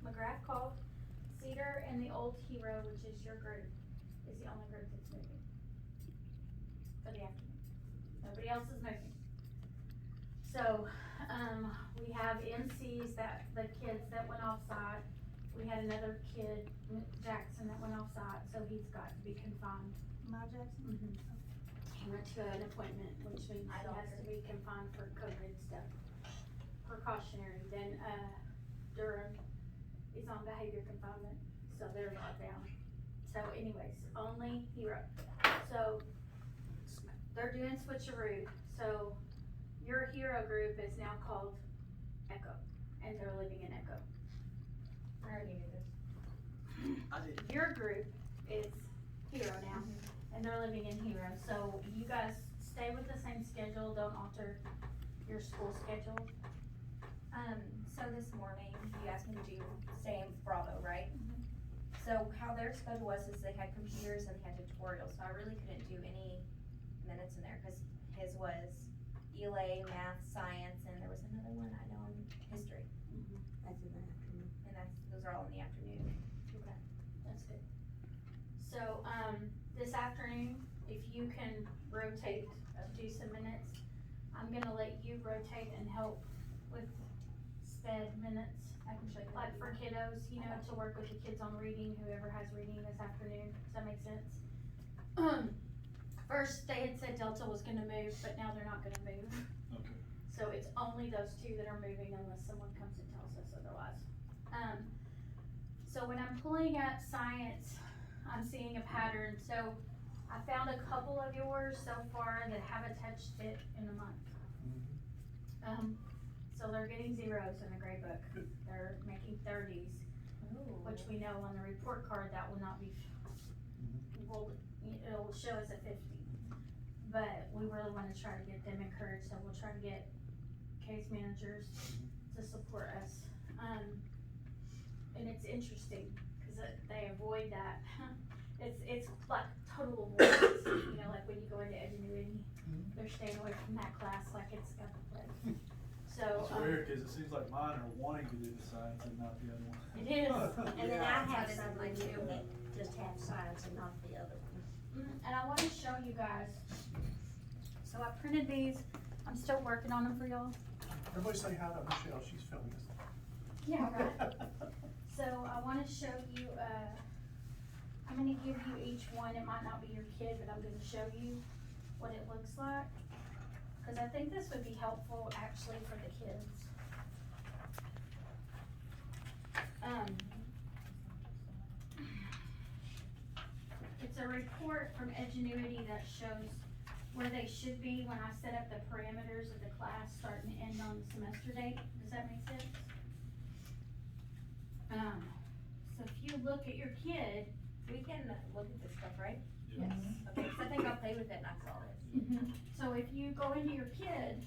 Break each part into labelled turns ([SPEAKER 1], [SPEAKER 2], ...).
[SPEAKER 1] McGrath called. Cedar and the Old Hero, which is your group, is the only group that's moving for the afternoon. Nobody else is moving. So, we have NCs that, the kids that went off-site. We had another kid, Jackson, that went off-site, so he's got to be confined.
[SPEAKER 2] My Jackson?
[SPEAKER 1] He went to an appointment, which means he has to be confined for COVID stuff. Precautionary. Then, Durham is on behavior confinement, so they're locked down. So anyways, only Hero. So, they're doing switcheroo, so your Hero group is now called Echo, and they're living in Echo.
[SPEAKER 2] I already knew this.
[SPEAKER 3] I did.
[SPEAKER 1] Your group is Hero now, and they're living in Hero, so you guys stay with the same schedule, don't alter your school schedule.
[SPEAKER 2] So this morning, you asked me to do same Bravo, right? So how their schedule was is they had computers and they had tutorials, so I really couldn't do any minutes in there, cause his was ELA, math, science, and there was another one I know in history,
[SPEAKER 4] That's in the afternoon.
[SPEAKER 2] and those are all in the afternoon.
[SPEAKER 1] Okay, that's good. So, this afternoon, if you can rotate, do some minutes, I'm gonna let you rotate and help with sped minutes.
[SPEAKER 2] I can show you.
[SPEAKER 1] Like for kiddos, you know, to work with the kids on reading, whoever has reading this afternoon, does that make sense? First, they had said Delta was gonna move, but now they're not gonna move.
[SPEAKER 3] Okay.
[SPEAKER 1] So it's only those two that are moving unless someone comes and tells us otherwise. So when I'm pulling up science, I'm seeing a pattern. So I found a couple of yours so far that haven't touched it in a month. So they're getting zeros in the grade book. They're making 30s, which we know on the report card that will not be, it'll show us a 50. But we really wanna try to get them encouraged, so we'll try to get case managers to support us. And it's interesting, cause they avoid that. It's like total avoidance, you know, like when you go into Edgenuity, they're staying away from that class like it's got the plague. So,
[SPEAKER 3] It's weird, cause it seems like mine are wanting to do the science and not the other one.
[SPEAKER 1] It is.
[SPEAKER 4] And then
[SPEAKER 3] Yeah.
[SPEAKER 4] I have
[SPEAKER 2] That's
[SPEAKER 4] some
[SPEAKER 2] mine too.
[SPEAKER 4] that just have science and not the other one.
[SPEAKER 1] And I wanna show you guys. So I printed these, I'm still working on them for y'all.
[SPEAKER 5] Everybody say hi to Michelle, she's filming this.
[SPEAKER 1] Yeah, right. So I wanna show you, I'm gonna give you each one, it might not be your kid, but I'm gonna show you what it looks like. Cause I think this would be helpful actually for the kids. It's a report from Edgenuity that shows where they should be when I set up the parameters of the class starting and end on the semester date. Does that make sense? So if you look at your kid,
[SPEAKER 2] We can look at this stuff, right?
[SPEAKER 1] yes.
[SPEAKER 2] Okay, so I think I'll play with it and I saw it.
[SPEAKER 1] So if you go into your kid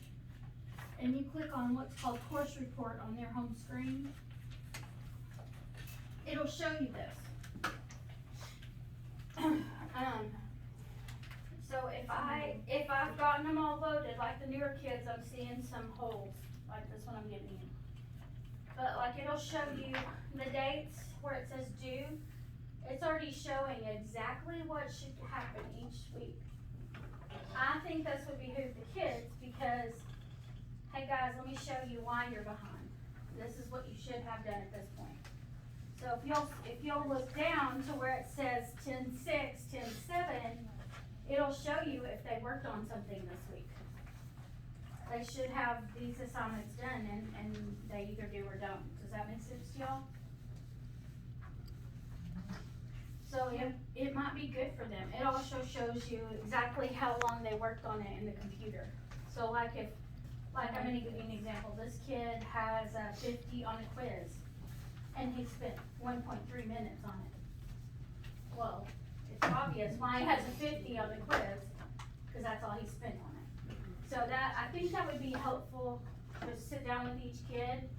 [SPEAKER 1] and you click on what's called course report on their home screen, it'll show you this. So if I've gotten them all loaded, like the newer kids, I'm seeing some holes, like this one I'm getting in. But like it'll show you the dates where it says due, it's already showing exactly what should happen each week. I think this would behoove the kids because, hey guys, let me show you why you're behind. This is what you should have done at this point. So if you'll look down to where it says 10-6, 10-7, it'll show you if they worked on something this week. They should have these assignments done and they either do or don't. Does that make sense to y'all? So it might be good for them. It also shows you exactly how long they worked on it in the computer. So like I'm gonna give you an example. This kid has 50 on a quiz and he spent 1.3 minutes on it. Well, it's obvious why he has a 50 on the quiz, cause that's all he spent on it. So I think that would be helpful to sit down with each kid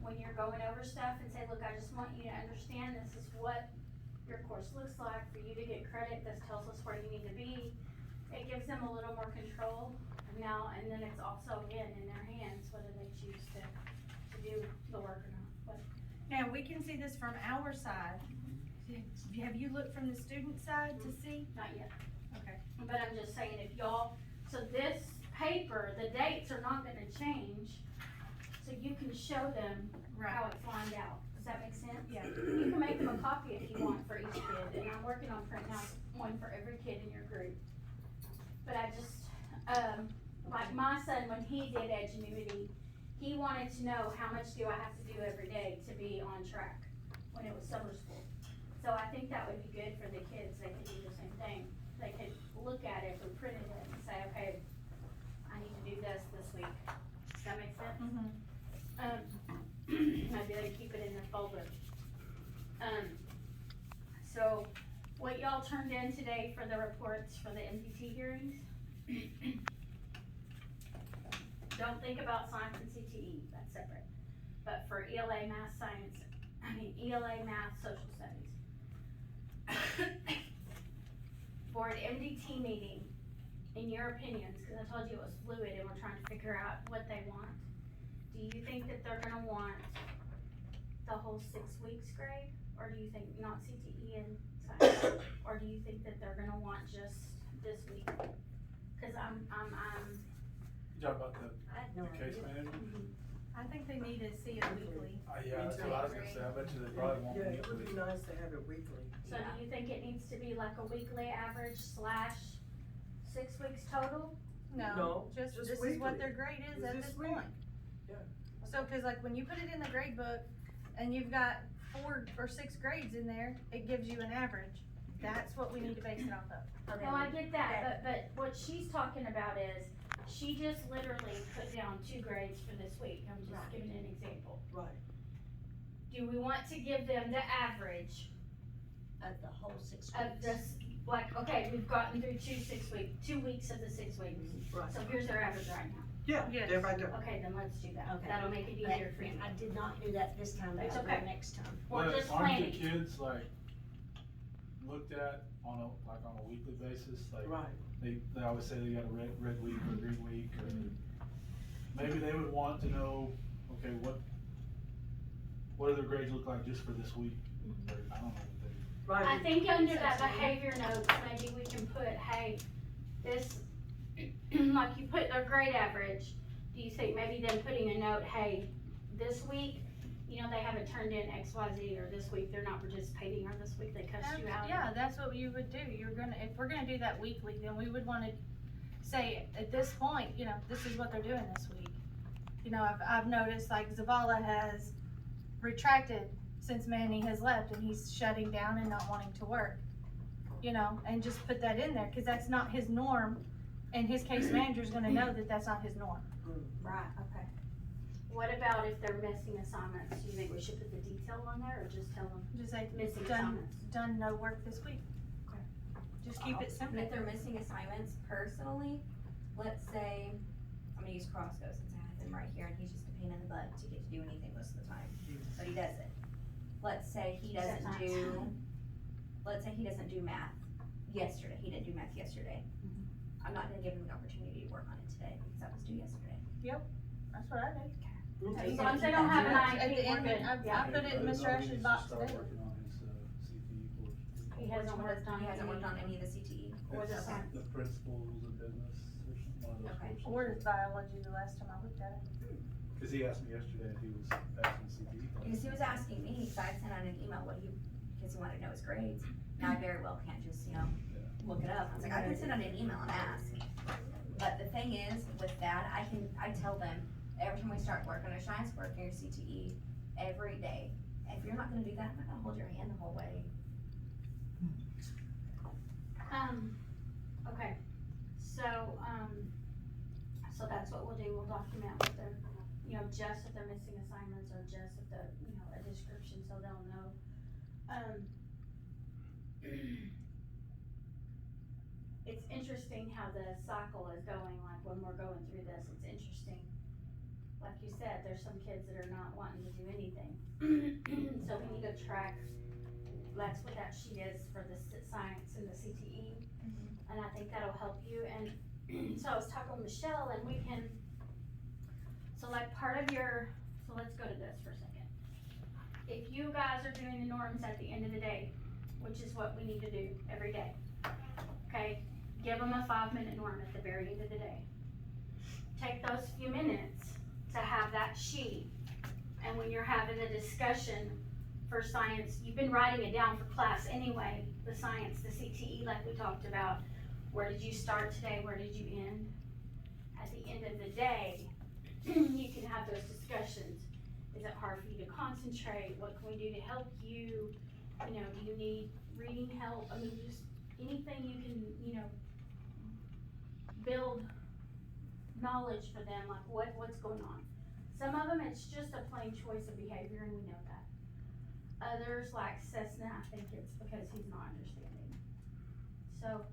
[SPEAKER 1] when you're going over stuff and say, look, I just want you to understand this is what your course looks like for you to get credit. This tells us where you need to be. It gives them a little more control now, and then it's also again in their hands whether they choose to do the work or not. But
[SPEAKER 6] Now, Now, we can see this from our side. Have you looked from the student side to see?
[SPEAKER 1] Not yet.
[SPEAKER 6] Okay.
[SPEAKER 1] But I'm just saying, if y'all, so this paper, the dates are not gonna change, so you can show them how it's lined out. Does that make sense?
[SPEAKER 6] Yeah.
[SPEAKER 1] You can make them a copy if you want for each kid, and I'm working on printing out one for every kid in your group. But I just, like my son, when he did Edgenuity, he wanted to know how much do I have to do every day to be on track when it was summer school. So I think that would be good for the kids, they could do the same thing. They could look at it, if we printed it, and say, okay, I need to do this week. Does that make sense? Maybe they keep it in their folder. So, what y'all turned in today for the reports for the MDT hearings? Don't think about science and CTE, that's separate. But for ELA, ELA, math, social studies. For an MDT meeting, in your opinions, cause I told you it was fluid and we're trying to figure out what they want. Do you think that they're gonna want the whole 6 weeks grade? Or do you think not CTE and science? Or do you think that they're gonna want just this week? Cause I'm
[SPEAKER 3] You talking about
[SPEAKER 4] I had no
[SPEAKER 3] the case
[SPEAKER 4] idea.
[SPEAKER 3] manager?
[SPEAKER 6] I think they need to see it weekly.
[SPEAKER 3] Yeah, that's what I was gonna say, I bet you they probably won't
[SPEAKER 7] Yeah,
[SPEAKER 3] meet
[SPEAKER 7] it would be
[SPEAKER 3] with.
[SPEAKER 7] nice to have it weekly.
[SPEAKER 1] So do you think it needs to be like a weekly average / 6 weeks total?
[SPEAKER 7] No,
[SPEAKER 6] Just,
[SPEAKER 7] just
[SPEAKER 6] this is what
[SPEAKER 7] weekly.
[SPEAKER 6] their grade is at
[SPEAKER 7] This
[SPEAKER 6] this
[SPEAKER 7] week.
[SPEAKER 6] point.
[SPEAKER 7] Yeah.
[SPEAKER 6] So, cause like when you put it in the grade book and you've got 4 or 6 grades in there, it gives you an average. That's what we need to base it off of.
[SPEAKER 1] No, I get that, but what she's talking about is, she just literally put down 2 grades for this week, I'm just
[SPEAKER 4] Right.
[SPEAKER 1] giving an example.
[SPEAKER 7] Right.
[SPEAKER 1] Do we want to give them the average
[SPEAKER 4] Of the whole 6 weeks.
[SPEAKER 1] of this, like, okay, we've gotten through 2 weeks of the 6 weeks,
[SPEAKER 7] Right.
[SPEAKER 1] so here's our average right now.
[SPEAKER 7] Yeah,
[SPEAKER 6] Yes.
[SPEAKER 7] there right there.
[SPEAKER 1] Okay, then let's do that,
[SPEAKER 4] Okay.
[SPEAKER 1] that'll make it
[SPEAKER 4] But
[SPEAKER 1] easier for you.
[SPEAKER 4] I did not do that this time, but
[SPEAKER 1] It's
[SPEAKER 4] I'll do
[SPEAKER 1] okay.
[SPEAKER 4] it next time.
[SPEAKER 1] Or
[SPEAKER 3] But
[SPEAKER 1] just
[SPEAKER 3] aren't the
[SPEAKER 1] planning.
[SPEAKER 3] kids like looked at on a weekly basis, like
[SPEAKER 7] Right.
[SPEAKER 3] they always say they got a red week or green week, or maybe they would want to know, okay, what do their grades look like just for this week? Or, I don't know what they do.
[SPEAKER 7] Right.
[SPEAKER 1] I think under that behavior notes, maybe we can put, hey, this, like you put their grade average, do you think maybe them putting a note, hey, this week, you know, they haven't turned in X, Y, Z, or this week they're not participating, or this week they cussed you out?
[SPEAKER 6] Yeah, that's what you would do. If we're gonna do that weekly, then we would wanna say, at this point, you know, this is what they're doing this week. You know, I've noticed like Zavala has retracted since Manny has left and he's shutting down and not wanting to work. You know, and just put that in there, cause that's not his norm, and his case manager's gonna know that that's not his norm.
[SPEAKER 2] Right, okay.
[SPEAKER 1] What about if they're missing assignments, do you think we should put the detail on there, or just tell them
[SPEAKER 6] Just say,
[SPEAKER 1] missing
[SPEAKER 6] done,
[SPEAKER 1] assignments?
[SPEAKER 6] done no work this week.
[SPEAKER 2] Okay.
[SPEAKER 6] Just keep it
[SPEAKER 2] And
[SPEAKER 6] simple.
[SPEAKER 2] if they're missing assignments personally, let's say, I'm gonna use Crossgo since I have him right here and he's just a pain in the butt to get to do anything most of the time, but he does it. Let's say he doesn't
[SPEAKER 1] Except
[SPEAKER 2] do math yesterday, he didn't do math yesterday. I'm not gonna give him the opportunity to work on it today because that was due yesterday.
[SPEAKER 6] That's what I do.
[SPEAKER 1] As long as they don't have an
[SPEAKER 6] At the
[SPEAKER 1] IEP, we're
[SPEAKER 6] end,
[SPEAKER 1] good,
[SPEAKER 6] I
[SPEAKER 1] yeah.
[SPEAKER 6] put it in
[SPEAKER 3] But
[SPEAKER 6] Mr.
[SPEAKER 3] no, he
[SPEAKER 6] Ash's
[SPEAKER 3] needs to
[SPEAKER 6] box
[SPEAKER 3] start
[SPEAKER 6] today.
[SPEAKER 3] working on his, CTE course.
[SPEAKER 1] He hasn't worked on
[SPEAKER 2] He hasn't worked on
[SPEAKER 1] any.
[SPEAKER 2] any of the CTE.
[SPEAKER 1] Or the
[SPEAKER 3] It's
[SPEAKER 1] science.
[SPEAKER 3] the principles of business, or something, one of those
[SPEAKER 2] Okay.
[SPEAKER 3] courses.
[SPEAKER 6] Or is biology the last time I looked at it?
[SPEAKER 3] Cause he asked me yesterday if he was passing CTE. class.
[SPEAKER 2] Because he was asking me, so I sent out an email because he wanted to know his grades. Now I very well can't just, look it up. I was like, I can send out an email and ask. But the thing is, with that, I tell them, every time we start working on science work in your CTE, every day, if you're not gonna do that, I'm not gonna hold your hand the whole way.
[SPEAKER 1] Okay, so that's what we'll do, we'll document with them, just if they're missing assignments, or just if they're, a description, so they'll know. It's interesting how the cycle is going, like when we're going through this, it's interesting. Like you said, there's some kids that are not wanting to do anything, so we need to track, that's what that sheet is for the science and the CTE. And I think that'll help you, and so I was talking with Michelle, and we can, so like part of your, so let's go to this for a second. if you guys are doing the norms at the end of the day, which is what we need to do every day, okay? Give them a 5-minute norm at the very end of the day. Take those few minutes to have that sheet, and when you're having a discussion for science, you've been writing it down for class anyway, the science, the CTE like we talked about. Where did you start today? Where did you end? At the end of the day, you can have those discussions. Is it hard for you to concentrate? What can we do to help you? You know, do you need reading help? I mean, just anything you can, you know, build knowledge for them, like what's going on. Some of them, it's just a plain choice of behavior, and we know that. Others, like Cessna, I think it's because he's not understanding. So,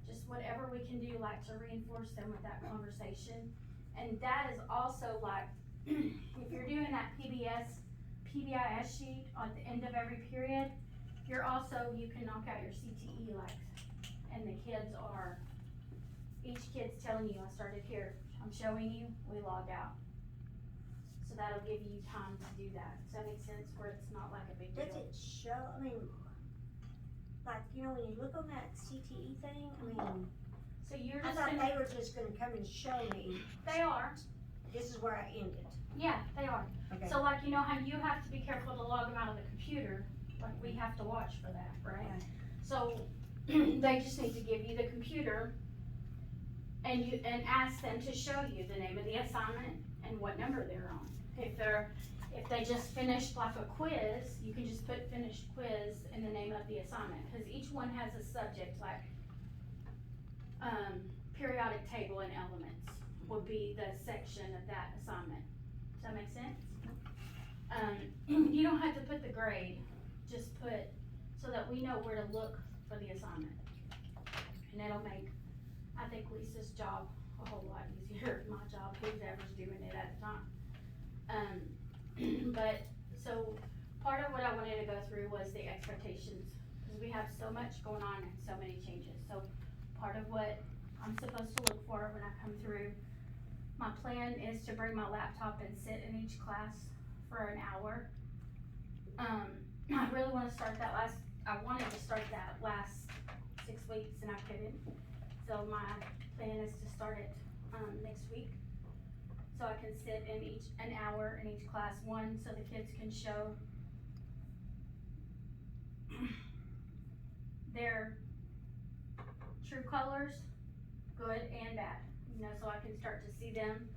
[SPEAKER 1] just whatever we can do, like to reinforce them with that conversation. And that is also like, if you're doing that PBIS sheet at the end of every period, you can knock out your CTE like, and the kids are, each kid's telling you, I started here, I'm showing you, we log out. So that'll give you time to do that. Does that make sense? Where it's not like a big deal.
[SPEAKER 4] Does it show, I mean, like, you know, when you look on that CTE thing, I mean,
[SPEAKER 1] So you're
[SPEAKER 4] I
[SPEAKER 1] just
[SPEAKER 4] thought
[SPEAKER 1] gonna,
[SPEAKER 4] they were just gonna come and show me,
[SPEAKER 1] they are,
[SPEAKER 4] this is where I ended.
[SPEAKER 1] yeah, they are.
[SPEAKER 4] Okay.
[SPEAKER 1] So like, you know how you have to be careful to log them out of the computer, like we have to watch for that, right?
[SPEAKER 4] Right.
[SPEAKER 1] So they just need to give you the computer and ask them to show you the name of the assignment and what number they're on. If they just finished like a quiz, you can just put finished quiz in the name of the assignment, cause each one has a subject like, periodic table and elements would be the section of that assignment. Does that make sense? You don't have to put the grade, just put, so that we know where to look for the assignment. And it'll make, I think, Lisa's job a whole lot easier, my job, whoever's doing it at the time. But, so, part of what I wanted to go through was the expectations, cause we have so much going on and so many changes. So, part of what I'm supposed to look for when I come through, my plan is to bring my laptop and sit in each class for an hour. I really wanna start that I wanted to start that last 6 weeks and I couldn't. So my plan is to start it, next week. So I can sit in an hour in each class, one, so the kids can show their true colors, good and bad, you know, so I can start to see them,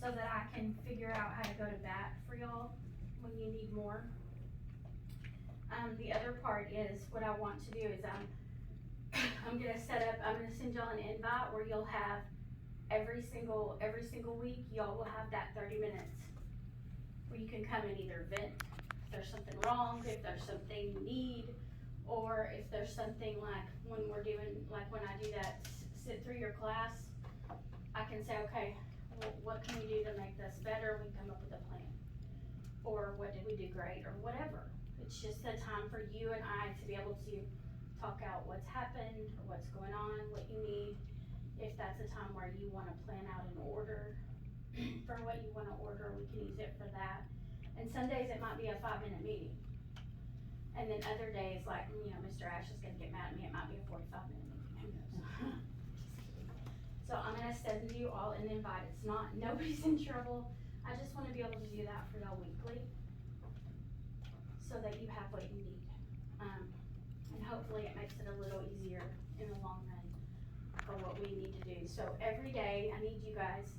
[SPEAKER 1] so that I can figure out how to go to bat for y'all when you need more. The other part is, what I want to do is, I'm gonna send y'all an invite where you'll have every single week, y'all will have that 30 minutes where you can come and either vent if there's something wrong, if there's something you need, or if there's something like when we're doing, like when I do that sit through your class, I can say, okay, well, what can we do to make this better? We come up with a plan. Or what did we do great, or whatever. It's just a time for you and I to be able to talk out what's happened, or what's going on, what you need. If that's a time where you wanna plan out an order for what you wanna order, we can use it for that. And some days it might be a 5-minute meeting. And then other days, like, you know, Mr. Ash is gonna get mad at me, it might be a 45-minute meeting, who knows? So I'm gonna send you all an invite, it's not, nobody's in trouble, I just wanna be able to do that for y'all weekly, so that you have what you need. And hopefully it makes it a little easier in the long run for what we need to do. So every day, I need you guys,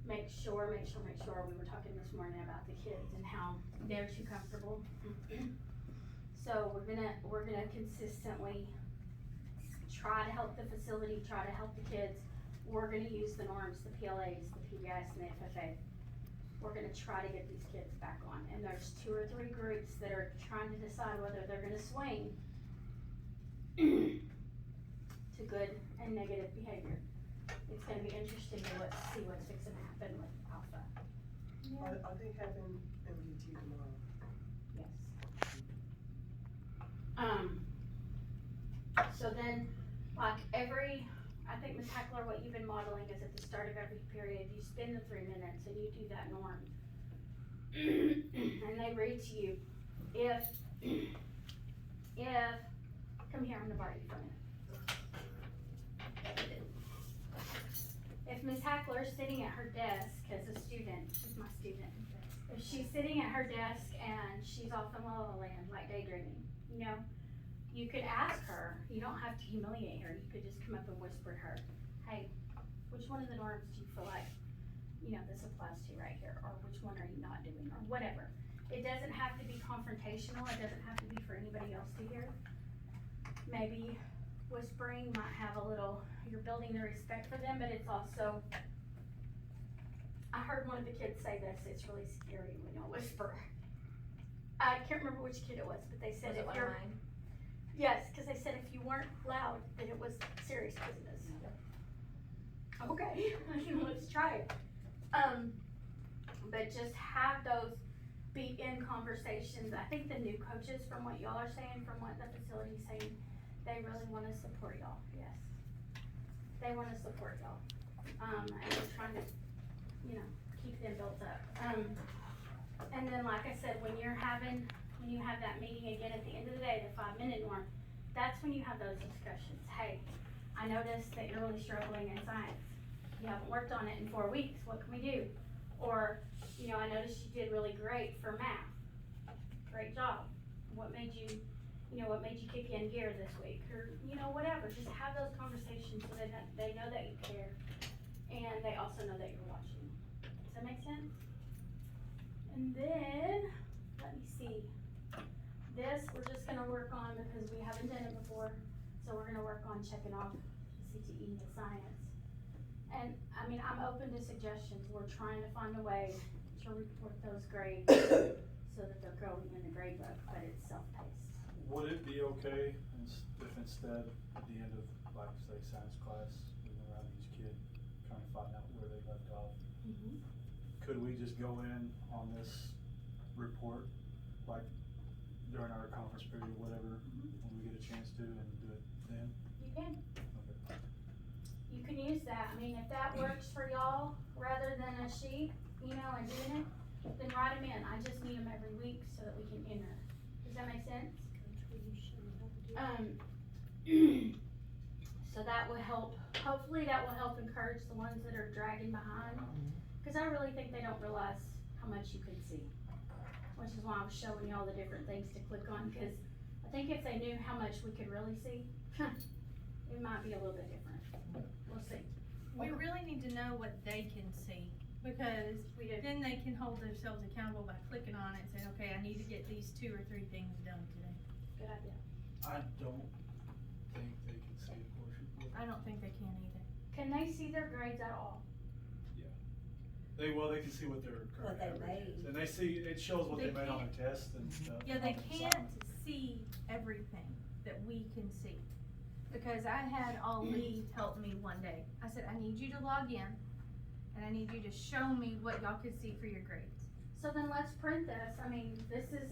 [SPEAKER 1] make sure, we were talking this morning about the kids and how they're too comfortable. So we're gonna consistently try to help the facility, try to help the kids. We're gonna use the norms, the PLAs, the PBIs, and the FFA. We're gonna try to get these kids back on. And there's 2 or 3 groups that are trying to decide whether they're gonna swing to good and negative behavior. It's gonna be interesting to see what's fixing to happen with Alpha.
[SPEAKER 5] Are they having MDT tomorrow?
[SPEAKER 1] Yes. So then, like I think Ms. Heckler, what you've been modeling is at the start of every period, you spend the 3 minutes and you do that norm. And they read to you if, come here, I'm gonna borrow you for a minute. If Ms. Hackler's sitting at her desk as a student, she's my student, if she's sitting at her desk and she's off in La La Land, like daydreaming, you know, you could ask her, you don't have to humiliate her, you could just come up and whisper to her, hey, which one of the norms do you feel like, you know, this applies to right here, or which one are you not doing, or whatever. It doesn't have to be confrontational, it doesn't have to be for anybody else to hear. Maybe whispering might have a little, you're building the respect for them, but it's also, I heard one of the kids say this, it's really scary when y'all whisper. I can't remember which kid it was, but they said
[SPEAKER 2] Was it
[SPEAKER 1] if
[SPEAKER 2] one of
[SPEAKER 1] you're,
[SPEAKER 2] mine?
[SPEAKER 1] yes, cause they said if you weren't loud, then it was serious business. Okay, let's try it. But just have those be in conversations. I think the new coaches, from what y'all are saying, from what the facility's saying, they really wanna support y'all, yes. They wanna support y'all. And we're trying to, you know, keep them built up. And then, like I said, when you have that meeting again at the end of the day, the 5-minute norm, that's when you have those discussions. Hey, I noticed that you're really struggling in science. You haven't worked on it in 4 weeks, what can we do? Or, you know, I noticed you did really great for math. Great job. What made you kick in gear this week? Or, you know, whatever, just have those conversations so that they know that you care. And they also know that you're watching. Does that make sense? And then, let me see. This, we're just gonna work on because we haven't done it before. So we're gonna work on checking off the CTE, the science. And, I mean, I'm open to suggestions. We're trying to find a way to report those grades so that they're going in the grade book, but it's self-paced.
[SPEAKER 3] Would it be okay if instead, at the end of, like, say, science class, moving around each kid, trying to find out where they left off? Could we just go in on this report, like, during our conference period or whatever, when we get a chance to, and do it then?
[SPEAKER 1] You can.
[SPEAKER 3] Okay.
[SPEAKER 1] You can use that. I mean, if that works for y'all, rather than a sheet, you know, and doing it, then write them in. I just need them every week so that we can enter. Does that make sense? So that will help, hopefully that will help encourage the ones that are dragging behind. Cause I really think they don't realize how much you can see. Which is why I was showing you all the different things to click on, cause I think if they knew how much we could really see, it might be a little bit different. We'll see.
[SPEAKER 6] We really need to know what they can see, because
[SPEAKER 1] We do.
[SPEAKER 6] then they can hold themselves accountable by clicking on it and saying, okay, I need to get these 2 or 3 things done today.
[SPEAKER 1] Good idea.
[SPEAKER 3] I don't think they can see a portion.
[SPEAKER 6] I don't think they can either.
[SPEAKER 1] Can they see their grades at all?
[SPEAKER 3] They can see what their current
[SPEAKER 4] What they
[SPEAKER 3] average is,
[SPEAKER 4] made.
[SPEAKER 3] and they see, it shows what
[SPEAKER 6] They
[SPEAKER 3] they made on the test and stuff.
[SPEAKER 6] Yeah, they
[SPEAKER 3] on the
[SPEAKER 6] can't
[SPEAKER 3] science.
[SPEAKER 6] see everything that we can see. Because I had Ali help me one day. I said, I need you to log in, and I need you to show me what y'all can see for your grades.
[SPEAKER 1] So then let's print this. I mean, this is,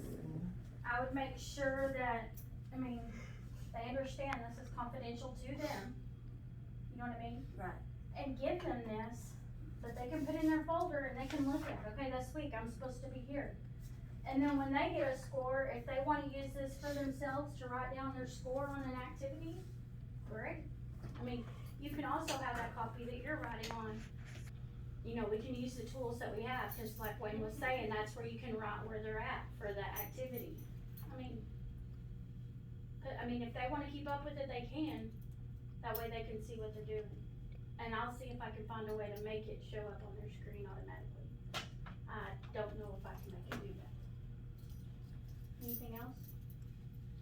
[SPEAKER 1] I would make sure that, I mean, they understand this is confidential to them. You know what I mean?
[SPEAKER 4] Right.
[SPEAKER 1] And give them this, that they can put in their folder and they can look at, okay, this week I'm supposed to be here. And then when they get a score, if they wanna use this for themselves to write down their score on an activity, great. I mean, you can also have that copy that you're writing on. You know, we can use the tools that we have, cause like Wayne was saying, that's where you can write where they're at for that activity. I mean, if they wanna keep up with it, they can. That way they can see what they're doing. And I'll see if I can find a way to make it show up on their screen automatically. I don't know if I can make it do that. Anything else?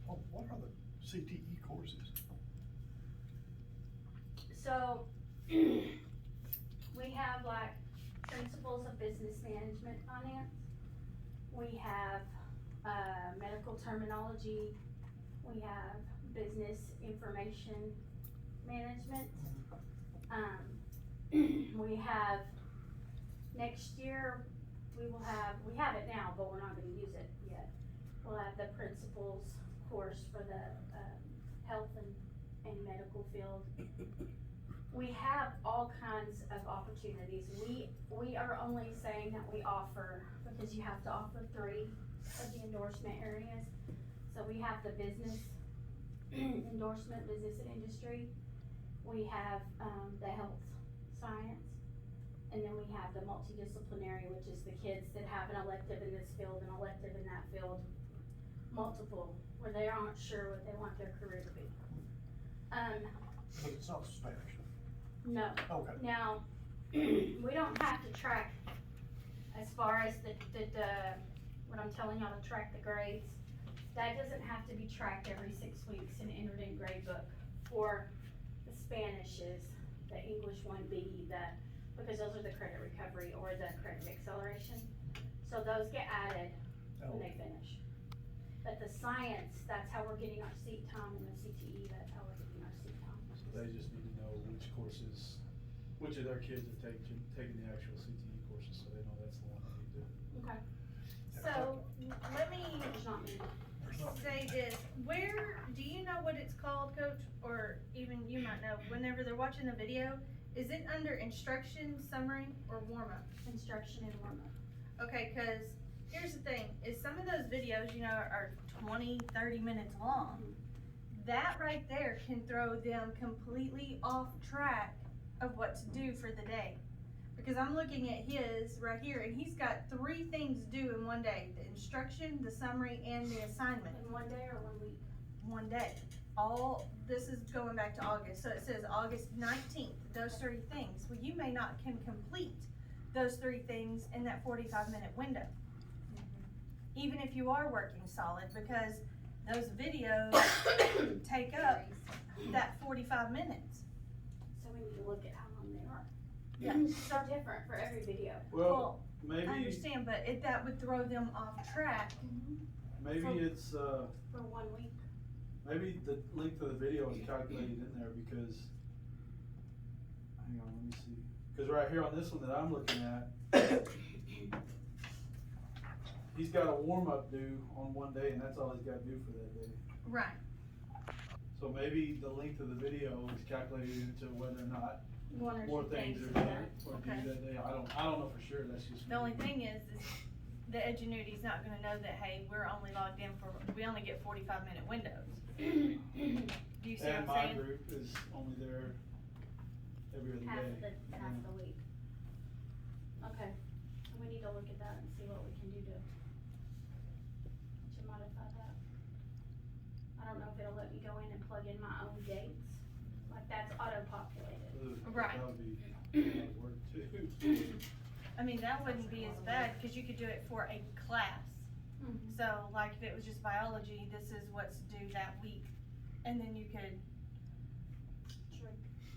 [SPEAKER 7] What are the CTE courses?
[SPEAKER 1] So, we have like principles of business management finance. We have, medical terminology. We have business information management. We have, next year, we have it now, but we're not gonna use it yet. We'll have the principles course for the, health and medical field. We have all kinds of opportunities. We are only saying that we offer, because you have to offer 3 of the endorsement areas. So we have the business endorsement, business and industry. We have, the health science. And then we have the multidisciplinary, which is the kids that have an elective in this field, an elective in that field, multiple, where they aren't sure what they want their career to be.
[SPEAKER 7] But it's not Spanish.
[SPEAKER 1] No.
[SPEAKER 7] Okay.
[SPEAKER 1] Now, we don't have to track as far as the, what I'm telling y'all to track the grades. That doesn't have to be tracked every 6 weeks and entered in grade book for the Spanishes, the English 1B, because those are the credit recovery or the credit acceleration. So those get added when they finish. But the science, that's how we're getting our seat time, and the CTE, that's how we're getting our seat time.
[SPEAKER 3] So they just need to know which courses, which of their kids have taken the actual CTE courses, so they know that's the one they need to.
[SPEAKER 1] Okay.
[SPEAKER 6] So, let me
[SPEAKER 1] There's not many.
[SPEAKER 6] say this, where, do you know what it's called, Coach? Or even you might know, whenever they're watching the video, is it under instruction, summary, or warm-up?
[SPEAKER 1] Instruction and warm-up.
[SPEAKER 6] Okay, cause here's the thing, is some of those videos, you know, are 20, 30 minutes long. That right there can throw them completely off track of what to do for the day. Because I'm looking at his right here, and he's got 3 things due in one day, the instruction, the summary, and the assignment.
[SPEAKER 1] In one day or 1 week?
[SPEAKER 6] One day. This is going back to August, so it says August 19th, those 3 things. Well, you may not can complete those 3 things in that 45-minute window. Even if you are working solid, because those videos take up that 45 minutes.
[SPEAKER 1] So we need to look at how long they are.
[SPEAKER 6] Yeah.
[SPEAKER 1] So different for every video.
[SPEAKER 3] Well,
[SPEAKER 6] I
[SPEAKER 3] maybe,
[SPEAKER 6] understand, but that would throw them off track.
[SPEAKER 3] maybe
[SPEAKER 1] So-
[SPEAKER 3] it's,
[SPEAKER 1] For 1 week.
[SPEAKER 3] maybe the length of the video is calculated in there because, hang on, let me see. Cause right here on this one that I'm looking at, he's got a warm-up due on one day and that's all he's gotta do for that day.
[SPEAKER 6] Right.
[SPEAKER 3] So maybe the length of the video is calculated into whether or not
[SPEAKER 1] One or
[SPEAKER 3] more
[SPEAKER 1] two
[SPEAKER 3] things
[SPEAKER 1] things
[SPEAKER 3] are
[SPEAKER 1] is
[SPEAKER 3] done
[SPEAKER 1] that.
[SPEAKER 3] or
[SPEAKER 6] Okay.
[SPEAKER 3] due that day. I don't know for sure, that's just.
[SPEAKER 6] The only thing is the Edgenuity's not gonna know that, hey, we're only logged in we only get 45-minute windows. Do you see
[SPEAKER 3] And
[SPEAKER 6] what I'm
[SPEAKER 3] my
[SPEAKER 6] saying?
[SPEAKER 3] group is only there every other
[SPEAKER 1] Half
[SPEAKER 3] day.
[SPEAKER 1] half the week. Okay, we need to look at that and see what we can do to modify that. I don't know if it'll let me go in and plug in my own dates, like that's auto-populated.
[SPEAKER 3] Ugh,
[SPEAKER 6] Right.
[SPEAKER 3] That would be a lot of work too.
[SPEAKER 6] I mean, that wouldn't be as bad, cause you could do it for a class. So, like, if it was just biology, this is what's due that week, and then you could,
[SPEAKER 1] Sure,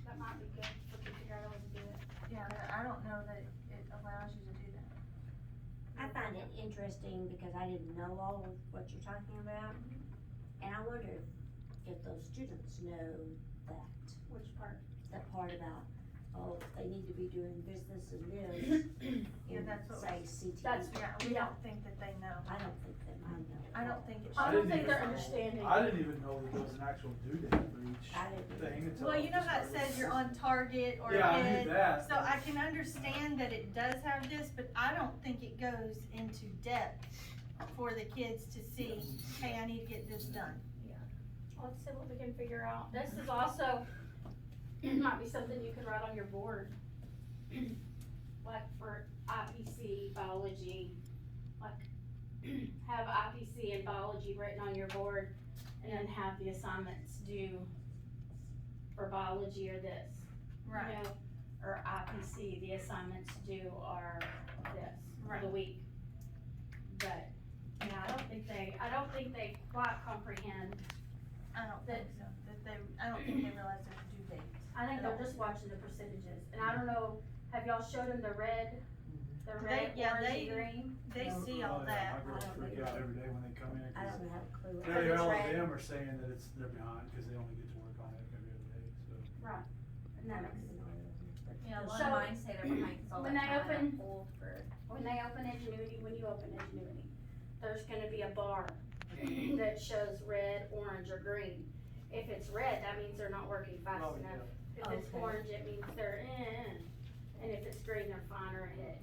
[SPEAKER 1] that might be good, if we can figure out how to do it.
[SPEAKER 6] yeah, I don't know that it allows you to do that.
[SPEAKER 4] I find it interesting because I didn't know all of what you're talking about. And I wonder if those students know that,
[SPEAKER 1] Which part?
[SPEAKER 4] that part about, oh, they need to be doing business and this.
[SPEAKER 6] Yeah,
[SPEAKER 4] and
[SPEAKER 6] that's what
[SPEAKER 4] say CTE.
[SPEAKER 1] That's-
[SPEAKER 6] Yeah, we don't think that they know.
[SPEAKER 4] I don't think that I know.
[SPEAKER 6] I don't think it
[SPEAKER 1] I
[SPEAKER 6] should.
[SPEAKER 1] don't
[SPEAKER 3] didn't
[SPEAKER 1] think they're
[SPEAKER 3] even-
[SPEAKER 1] understanding.
[SPEAKER 3] I didn't even know that there was an actual due date for each
[SPEAKER 4] I didn't.
[SPEAKER 3] thing until.
[SPEAKER 6] Well, you know
[SPEAKER 3] just
[SPEAKER 6] how it
[SPEAKER 3] started.
[SPEAKER 6] says you're on target or
[SPEAKER 3] Yeah, I
[SPEAKER 6] ahead?
[SPEAKER 3] knew that.
[SPEAKER 6] So I can understand that it does have this, but I don't think it goes into depth for the kids to see, hey, I need to get this done.
[SPEAKER 1] Let's see what we can figure out. This is also, might be something you could write on your board. Like for IPC biology, like have IPC and biology written on your board and then have the assignments due for biology or this. You know, or IPC, the assignments due are this, for the week. But, yeah, I don't think they quite comprehend.
[SPEAKER 6] I don't think so, I don't think they realize there's due dates.
[SPEAKER 1] I think they're just watching the percentages, and I don't know, have y'all showed them the red, orange, and green?
[SPEAKER 6] They see all
[SPEAKER 3] Oh, yeah,
[SPEAKER 6] that.
[SPEAKER 3] My girls freak out every day when they come in,
[SPEAKER 4] I
[SPEAKER 3] cause
[SPEAKER 4] don't have a clue.
[SPEAKER 3] they,
[SPEAKER 1] it's
[SPEAKER 3] all of
[SPEAKER 1] red.
[SPEAKER 3] them are saying that they're behind, cause they only get to work on it every other day, so.
[SPEAKER 1] And that makes sense.
[SPEAKER 2] Yeah, a lot
[SPEAKER 1] So,
[SPEAKER 2] of mine say they're behind, cause all
[SPEAKER 1] when
[SPEAKER 2] that
[SPEAKER 1] they
[SPEAKER 2] time
[SPEAKER 1] open-
[SPEAKER 2] I pulled for.
[SPEAKER 1] When they open Ingenuity, when you open Ingenuity, there's gonna be a bar that shows red, orange, or green. If it's red, that means they're not working fast
[SPEAKER 3] Oh,
[SPEAKER 1] enough. If it's
[SPEAKER 4] Okay.
[SPEAKER 1] orange, it means they're and if it's green, they're fine or ahead.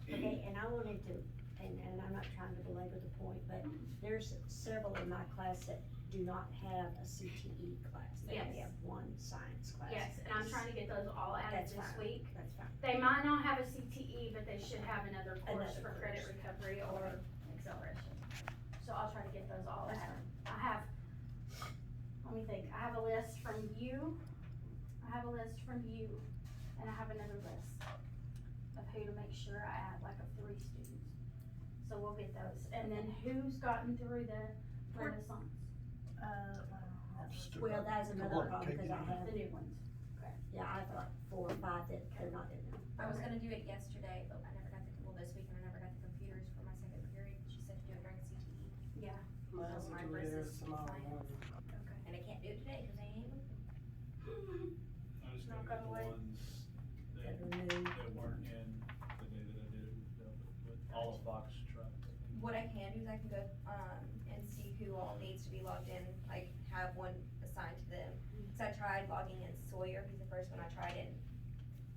[SPEAKER 4] Okay, and I wanted to and I'm not trying to belabor the point, but there's several in my class that do not have a CTE class. They only
[SPEAKER 1] Yes.
[SPEAKER 4] have one science class.
[SPEAKER 1] Yes, and I'm trying to get those all added
[SPEAKER 4] That's
[SPEAKER 1] this
[SPEAKER 4] fine.
[SPEAKER 1] week.
[SPEAKER 4] That's fine.
[SPEAKER 1] They might not have a CTE, but they should have another course
[SPEAKER 4] Another
[SPEAKER 1] for credit
[SPEAKER 4] course.
[SPEAKER 1] recovery or acceleration. So I'll try to get those all
[SPEAKER 4] That's
[SPEAKER 1] added. I have, let me think, I have a list from you, and I have another list of who to make sure I add, like of 3 students. So we'll get those, and then who's gotten through the Renaissance,
[SPEAKER 4] Well, that's another problem, cause I have,
[SPEAKER 1] the new ones?
[SPEAKER 4] yeah, I have like 4 or 5 that they're not in there.
[SPEAKER 2] I was gonna do it yesterday, but I never got this week, and I never got the computers for my second period. She said to do it during CTE,
[SPEAKER 1] Yeah.
[SPEAKER 5] Mine's
[SPEAKER 2] So my
[SPEAKER 5] due
[SPEAKER 2] list
[SPEAKER 5] there
[SPEAKER 2] is
[SPEAKER 5] tomorrow
[SPEAKER 2] fine.
[SPEAKER 5] morning.
[SPEAKER 2] and I can't do it today, cause I ain't able.
[SPEAKER 3] I just
[SPEAKER 1] Knock
[SPEAKER 3] gotta get
[SPEAKER 1] on
[SPEAKER 3] the
[SPEAKER 1] wood.
[SPEAKER 3] ones
[SPEAKER 4] That
[SPEAKER 3] that,
[SPEAKER 4] are new.
[SPEAKER 3] that weren't in the day that I did it with all of Fox truck.
[SPEAKER 2] What I can do is I can go, and see who all needs to be logged in, like, have one assigned to them. So I tried logging in Sawyer, he's the first one I tried and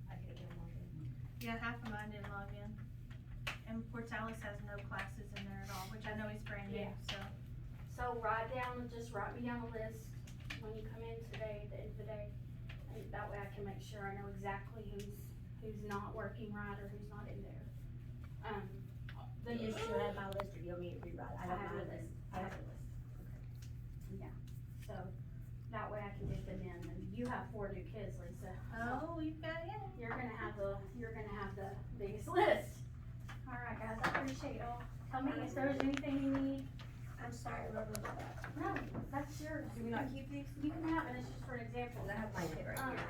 [SPEAKER 2] I couldn't get him logged in.
[SPEAKER 6] Yeah, half of mine didn't log in. And Portales has no classes in there at all, which I know he's brand new,
[SPEAKER 1] Yeah.
[SPEAKER 6] so.
[SPEAKER 1] So just write me down a list when you come in today, at the end of the day. And that way I can make sure I know exactly who's not working right or who's not in there.
[SPEAKER 4] Do you still have my list, or do you want me to rewrite?
[SPEAKER 1] I have your list, I have a list. Yeah, so that way I can get them in, and you have 4 new kids, Lisa. so
[SPEAKER 6] Oh, you've got it.
[SPEAKER 1] You're gonna have the biggest list. Alright, guys, I appreciate y'all. Tell me if there's anything you need.
[SPEAKER 4] I'm sorry, blah, blah, blah, blah.
[SPEAKER 1] No, that's yours.
[SPEAKER 2] Do we not keep these?
[SPEAKER 1] You can have it, it's just for an example.
[SPEAKER 2] Cause I have my kid right
[SPEAKER 1] Um,
[SPEAKER 2] here.